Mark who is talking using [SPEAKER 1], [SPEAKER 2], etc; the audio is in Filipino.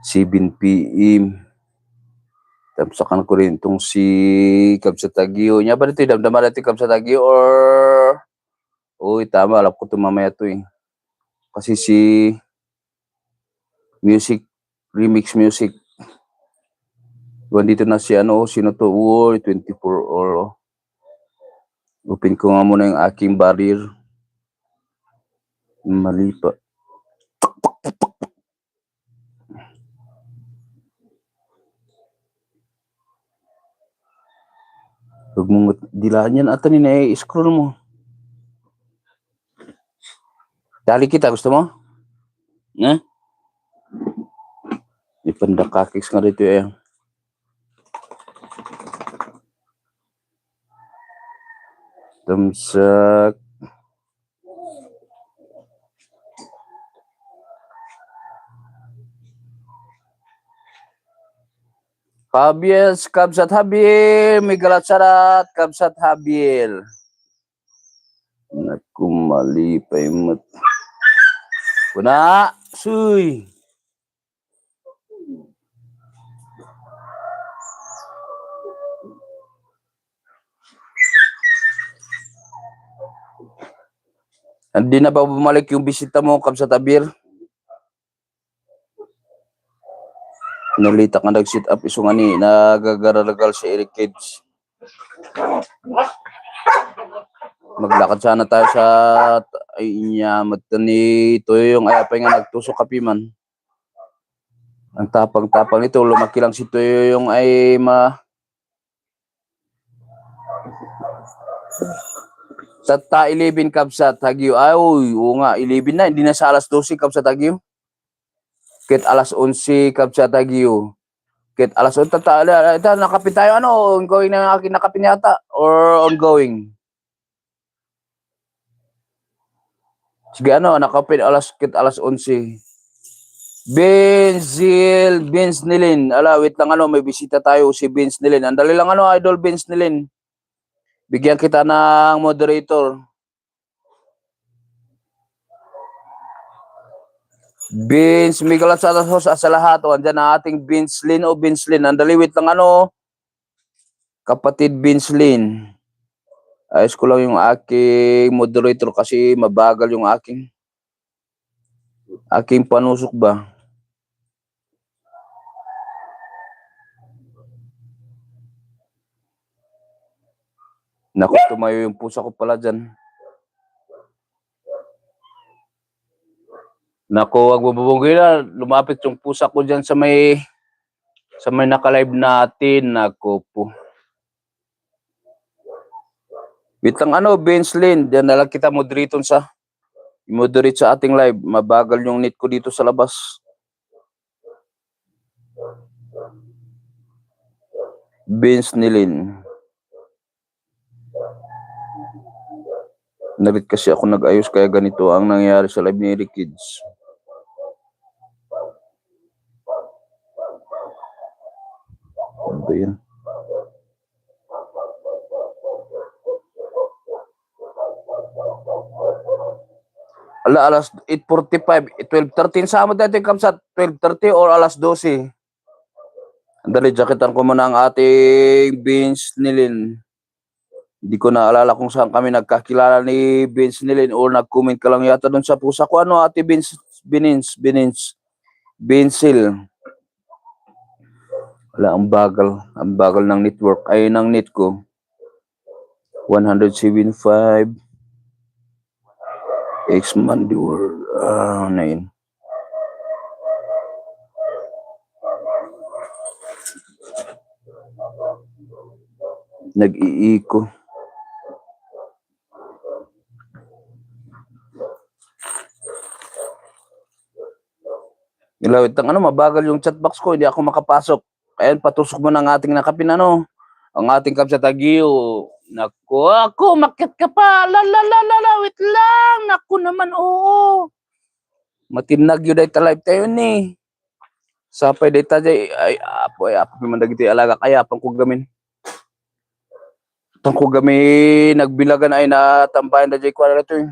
[SPEAKER 1] 7 PM. Tapsakan ko rin itong si Kabsat Agio. Nya ba dito, damdama dito Kabsat Agio or... Uy, tama, alam ko ito mamaya ito eh. Kasi si Music, Remix Music. Dito na si ano, sino to? Uy, 24 or... Open ko nga muna yung aking barrier. Mali pa. Huwag mong dilaan yan. Ata nina scroll mo. Dali kita, gusto mo? Ipandakakis nga dito eh. Tamsak. Kabsat Habil, Migalat Sarat, Kabsat Habil. Naku, mali pa yung mat. Kuna, suy. Hindi na ba bumalik yung bisita mo, Kabsat Habil? Nalita ka nag-sit up iso nga ni nagagaragal si Eric Kids. Maglakad sana tayo sa ay niya matani ito yung ayapay nga nagtusok kapi man. Ang tapang-tapang nito, lumaki lang si Toyo yung ay Sa 11 Kabsat Agio. Ay, oo nga, 11 na, hindi na sa alas 12 Kabsat Agio. Kit alas 11 Kabsat Agio. Kit alas 11 nakapit tayo ano, ongoing na akin nakapin yata or ongoing. Sige ano, nakapin kit alas 11. Vince Nilin. Wait lang ano, may bisita tayo si Vince Nilin. Andali lang ano, idol Vince Nilin. Bigyan kita ng moderator. Vince Migalat sa lahat. O, andyan na ating Vince Lin o Vince Lin. Andali, wait lang ano. Kapatid Vince Lin. Ayos ko lang yung aking moderator kasi mabagal yung aking panusok ba. Naku, tumayo yung pusa ko pala dyan. Naku, wag bubungin na. Lumapit yung pusa ko dyan sa may naka-live natin. Naku po. Wait lang ano, Vince Lin. Diyan na lang kita moderate sa ating live. Mabagal yung net ko dito sa labas. Vince Nilin. Nalit kasi ako nag-ayos kaya ganito ang nangyari sa live ni Eric Kids. Ano ba yan? Alas 8:45, 12:13 sa mo dati Kabsat, 12:30 or alas 12. Andali, jacketan ko muna ang ating Vince Nilin. Hindi ko naalala kung saan kami nagkakilala ni Vince Nilin or nag-comment ka lang yata doon sa pusa ko. Ano ate Vince Wala, ang bagal ng network ay ng net ko. 175 X-Man the world. 9. Nag-iiko. Ilawit ang ano, mabagal yung chatbox ko, hindi ako makapasok. Ayan, patusok mo ng ating nakapin ano, ang ating Kabsat Agio. Naku, ako, makit ka pa. Wait lang. Naku naman, oo. Matinag yun dahil live tayo ni. Sapay dahil tayo, ay, apo, pimandagiti alaga, kaya pang kugamin. Tang kugamin, nagbilagan ay natambayan na dahil kwa na ito eh.